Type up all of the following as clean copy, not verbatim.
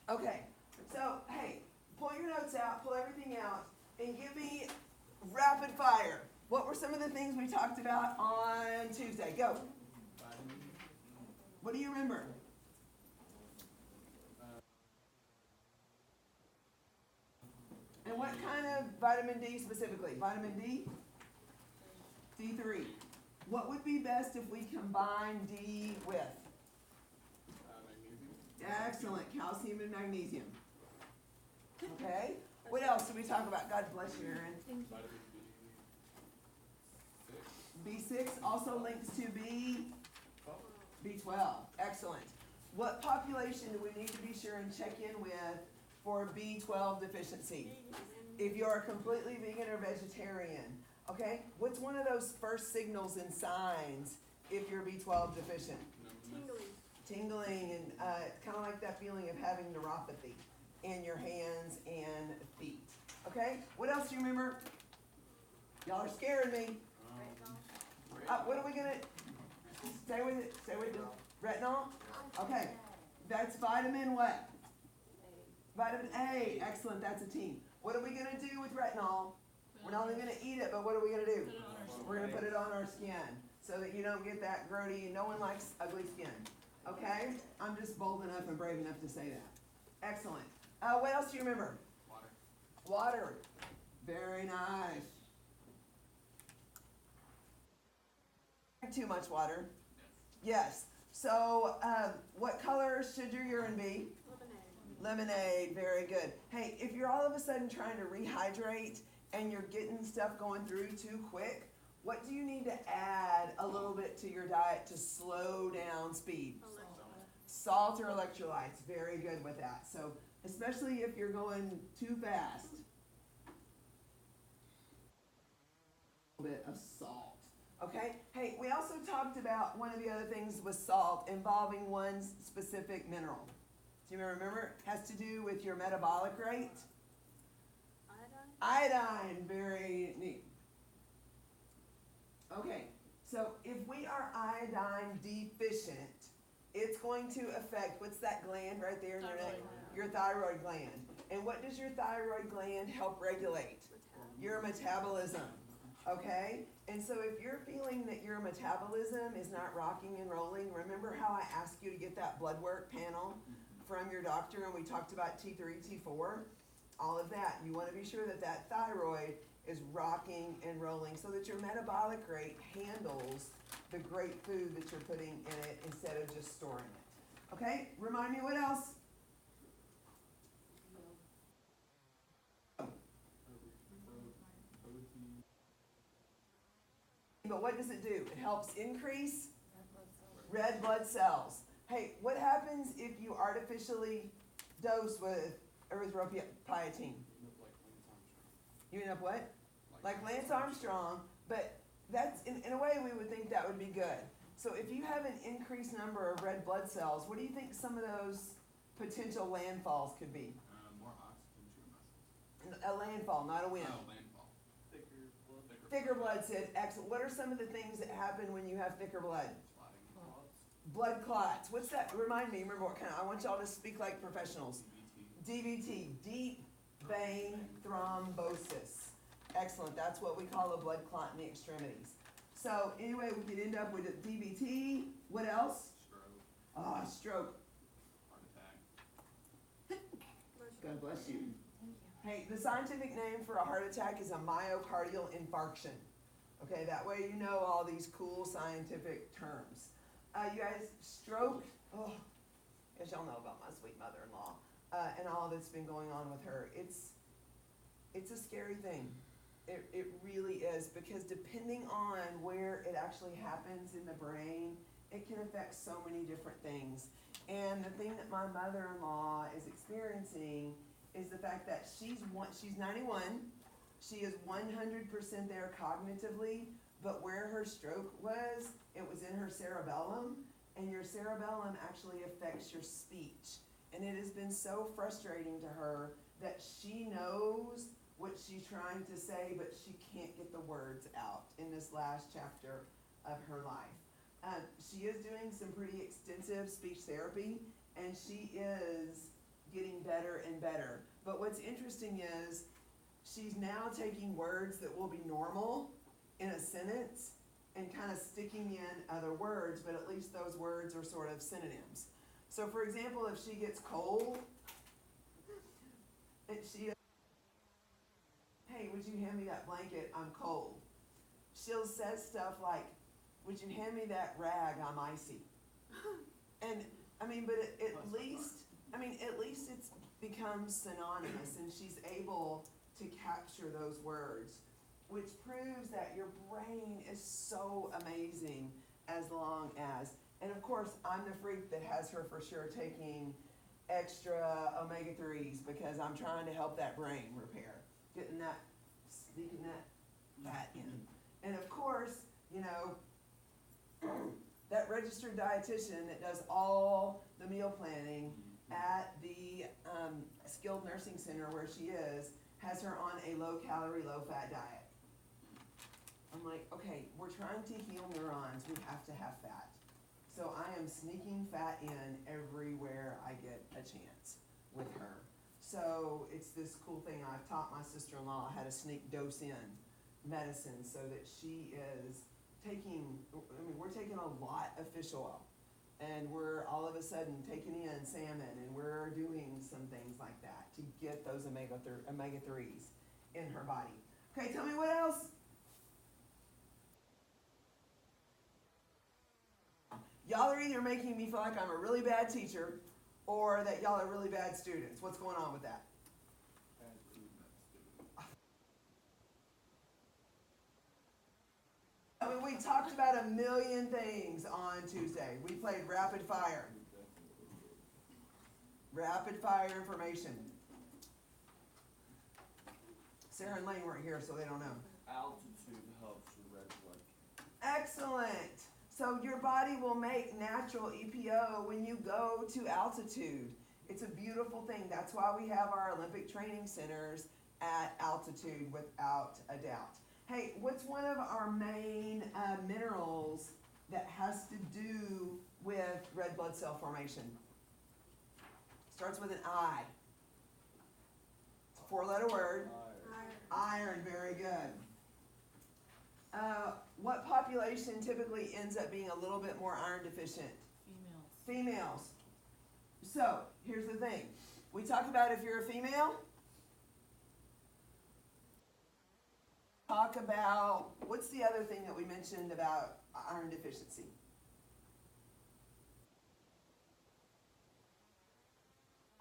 Okay, so, hey, pull your notes out, pull everything out, and give me rapid fire. What were some of the things we talked about on Tuesday? Go. What do you remember? And what kind of vitamin D specifically? Vitamin D? D3. What would be best if we combine D with? Magnesium. Excellent, calcium and magnesium. Okay, what else did we talk about? God bless you, Aaron. Vitamin B6 also links to B12. Excellent. What population do we need to be sure and check in with for B12 deficiency? If you're completely vegan or vegetarian, okay? What's one of those first signals and signs if you're B12 deficient? Tingling, and kind of like that feeling of having neuropathy in your hands and feet. Okay? What else do you remember? Y'all are scaring me. What are we gonna, stay with it, stay with it. Retinol? Okay, that's vitamin what? Vitamin A, excellent, that's a team. What are we gonna do with retinol? We're not only gonna eat it, but what are we gonna do? We're gonna put it on our skin, so that you don't get that grody, no one likes ugly skin. Okay? I'm just bold enough and brave enough to say that. Excellent. What else do you remember? Water. Water. Very nice. Too much water? Yes. So, what color should your urine be? Lemonade. Very good. Hey, if you're all of a sudden trying to rehydrate and you're getting stuff going through too quick, what do you need to add a little bit to your diet to slow down speed? Salt or electrolytes. Very good with that. So, especially if you're going too fast, a little bit of salt. Okay? Hey, we also talked about one of the other things with salt involving one specific mineral. Do you remember? It has to do with your metabolic rate. Iodine. Very neat. Okay, so if we are iodine deficient, it's going to affect, what's that gland right there in your neck? Your thyroid gland. And what does your thyroid gland help regulate? Your metabolism. Okay? And so if you're feeling that your metabolism is not rocking and rolling, remember how I asked you to get that blood work panel from your doctor and we talked about T3, T4? All of that. You want to be sure that that thyroid is rocking and rolling so that your metabolic rate handles the great food that you're putting in it instead of just storing it. Okay? Remind me what else? But what does it do? It helps increase red blood cells. Hey, what happens if you artificially dose with erythropoietin? You end up what? Like Lance Armstrong, but that's, in a way we would think that would be good. So if you have an increased number of red blood cells, what do you think some of those potential landfalls could be? More oxygen to your muscles. A landfall, not a wind. Oh, landfall. Thicker blood, Sid. Excellent. What are some of the things that happen when you have thicker blood? Clotting. Blood clots. What's that? Remind me. Remember what kind of, I want y'all to speak like professionals. DVT. Deep vein thrombosis. Excellent. That's what we call a blood clot in the extremities. So anyway, we could end up with a DVT. What else? Stroke. Stroke. Heart attack. God bless you. Hey, the scientific name for a heart attack is a myocardial infarction. Okay, that way you know all these cool scientific terms. You guys, stroke, as y'all know about my sweet mother-in-law, and all that's been going on with her. It's a scary thing. It really is, because depending on where it actually happens in the brain, it can affect so many different things. And the thing that my mother-in-law is experiencing is the fact that she's 91, she is 100% there cognitively, but where her stroke was, it was in her cerebellum, and your cerebellum actually affects your speech. And it has been so frustrating to her that she knows what she's trying to say, but she can't get the words out in this last chapter of her life. She is doing some pretty extensive speech therapy, and she is getting and better. But what's interesting is she's now taking words that will be normal in a sentence and kind of sticking in other words, but at least those words are sort of synonyms. So for example, if she gets cold, and she, hey, would you hand me that blanket? I'm cold. She'll say stuff like, would you hand me that rag? I'm icy. And I mean, but at least it's become synonymous, and she's able to capture those words, which proves that your brain is so amazing as long as, and of course, I'm the freak that has her for sure taking extra omega-3s because I'm trying to help that brain repair, sneaking that fat in. And of course, you know, that registered dietitian that does all the meal planning at the skilled nursing center where she is, has her on a low-calorie, low-fat diet. I'm like, okay, we're trying to heal neurons, we have to have fat. So I am sneaking fat in everywhere I get a chance with her. So it's this cool thing. I've taught my sister-in-law how to sneak dose in medicine so that she is taking, we're taking a lot of fish oil, and we're all of a sudden taking in salmon, and we're doing some things like that to get those omega-3s in her body. Okay, tell me what else? Y'all are either making me feel like I'm a really bad teacher or that y'all are really bad students. What's going on with that? I mean, we talked about a million things on Tuesday. We played rapid fire. Rapid fire information. Sarah and Lane weren't here, so they don't know. Altitude helps with red blood. Excellent. So your body will make natural EPO when you go to altitude. It's a beautiful thing. That's why we have our Olympic training centers at altitude, without a doubt. Hey, what's one of our main minerals that has to do with red blood cell formation? Starts with an I. It's a 4-letter word. Iron, very good. What population typically ends up being a little bit more iron deficient? Females. So, here's the thing. We talked about if you're a female. Talk about, what's the other thing that we mentioned about iron deficiency?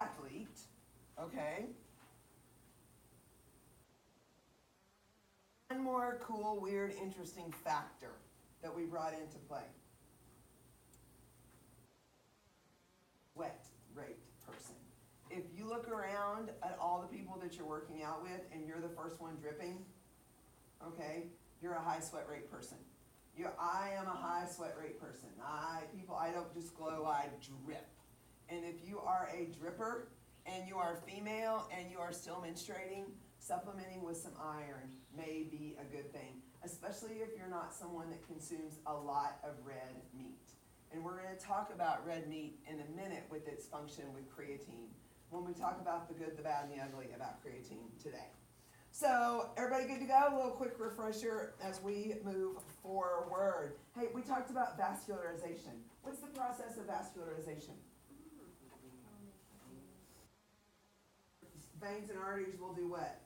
Athlete, okay. One more cool, weird, interesting factor that we brought into play. Wet rate person. If you look around at all the people that you're working out with and you're the first one dripping, okay, you're a high sweat rate person. I am a high sweat rate person. I don't just glow, I drip. And if you are a dripper and you are female and you are still menstruating, supplementing with some iron may be a good thing, especially if you're not someone that consumes a lot of red meat. And we're going to talk about red meat in a minute with its function with creatine, when we talk about the good, the bad, and the ugly about creatine today. So, everybody good to go? A little quick refresher as we move forward. Hey, we talked about vascularization. What's the process of vascularization? Veins and arteries will do what?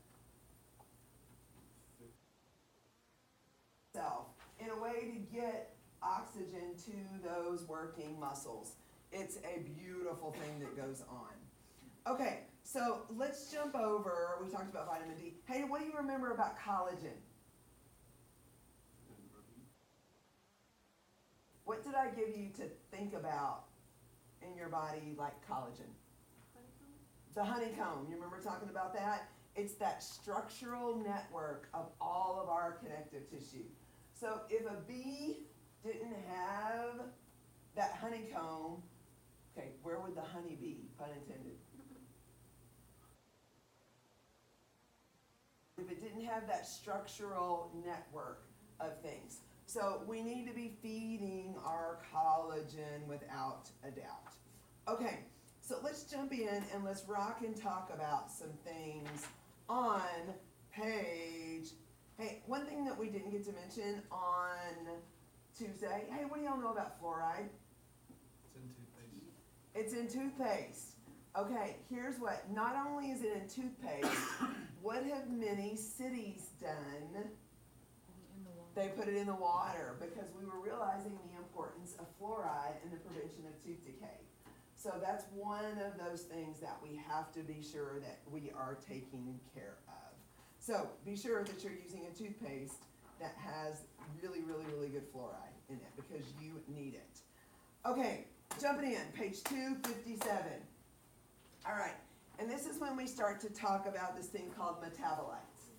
In a way to get oxygen to those working muscles. It's a beautiful thing that goes on. Okay, so let's jump over. We talked about vitamin D. Hey, what do you remember about collagen? What did I give you to think about in your body like collagen? The honeycomb. You remember talking about that? It's that structural network of all of our connective tissue. So if a bee didn't have that honeycomb, okay, where would the honey be? Pun intended. If it didn't have that structural network of things. So we need to be feeding our collagen without a doubt. Okay, So let's jump in and let's rock and talk about some things on page, hey, one thing that we didn't get to mention on Tuesday, hey, what do y'all know about fluoride? It's in toothpaste. It's in toothpaste. Okay, here's what, not only is it in toothpaste, what have many cities done? They put it in the water because we were realizing the importance of fluoride in the prevention of tooth decay. So that's one of those things that we have to be sure that we are taking care of. So be sure that you're using a toothpaste that has really, really, really good fluoride in it because you need it. Okay, jumping in, page 257. All right, and this is when we start to talk about this thing called metabolites.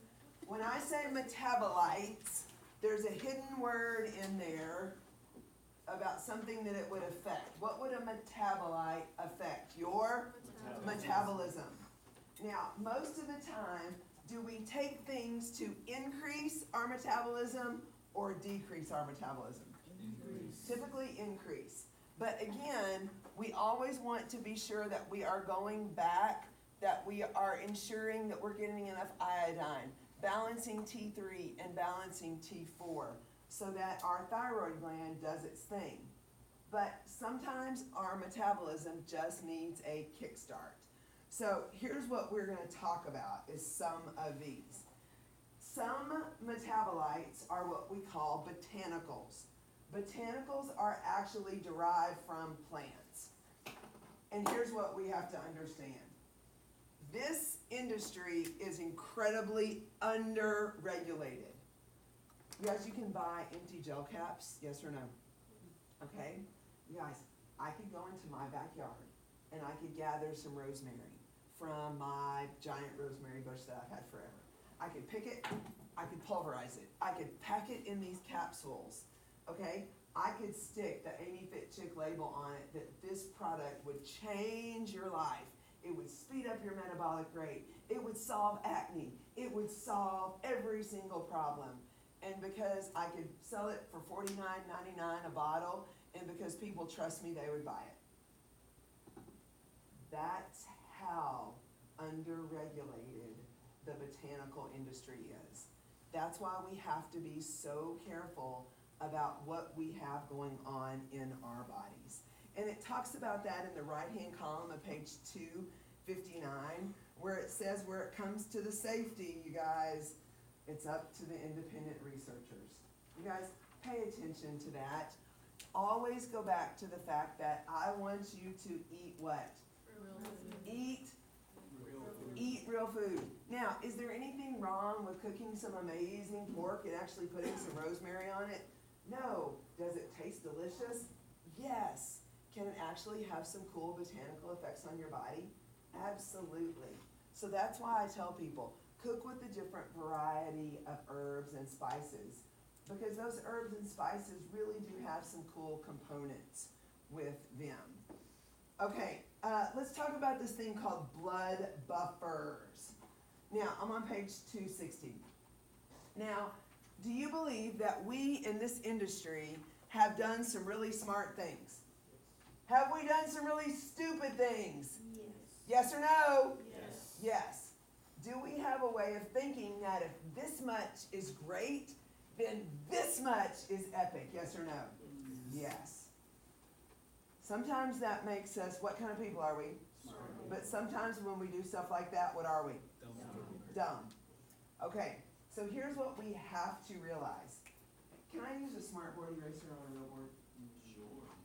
When I say metabolites, there's a hidden word in there about something that it would affect. What would a metabolite affect? Your metabolism. Now, most of the time, do we take things to increase our metabolism or decrease our metabolism? Increase. Typically increase. But again, we always want to be sure that we are going back, that we are ensuring that we're getting enough iodine, balancing T3 and balancing T4 so that our thyroid gland does its thing. But sometimes our metabolism just needs a kickstart. So here's what we're going to talk about is some of these. Some metabolites are what we call botanicals. Botanicals are actually derived from plants. And here's what we have to understand. This industry is incredibly under-regulated. You guys, you can buy empty gel caps, yes or no? Okay? You guys, I could go into my backyard and I could gather some rosemary from my giant rosemary bush that I've had forever. I could pick it, I could pulverize it, I could pack it in these capsules, okay? I could stick the Amy Fit Chick label on it that this product would change your life. It would speed up your metabolic rate. It would solve acne. It would solve every single problem. And because I could sell it for $49.99 a bottle, and because people trust me, they would buy it. That's how under-regulated the botanical industry is. That's why we have to be so careful about what we have going on in our bodies. And it talks about that in the right-hand column of page 259, where it says where it comes to the safety, you guys, it's up to the independent researchers. You guys, pay attention to that. Always go back to the fact that I want you to eat what? Eat real food. Now, is there anything wrong with cooking some amazing pork and actually putting some rosemary on it? No. Does it taste delicious? Yes. Can it actually have some cool botanical effects on your body? Absolutely. So that's why I tell people, cook with a different variety of herbs and spices, because those herbs and spices really do have some cool components with them. Okay, let's talk about this thing called blood buffers. Now, I'm on page 260. Now, do you believe that we in this industry have done some really smart things? Have we done some really stupid things? Yes. Yes or no? Yes. Yes. Do we have a way of thinking that if this much is great, then this much is epic? Yes or no? Yes. Sometimes that makes us, what kind of people are we? But sometimes when we do stuff like that, what are we? Dumb. Okay, so here's what we have to realize. Can I use a smartboard eraser on a real board? Sure.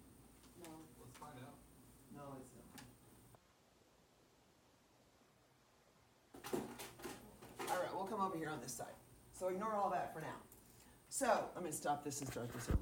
No. Let's find out. No, it's not. All right, we'll come over here on this side. So ignore all that for now. So I'm going to stop this and start this over.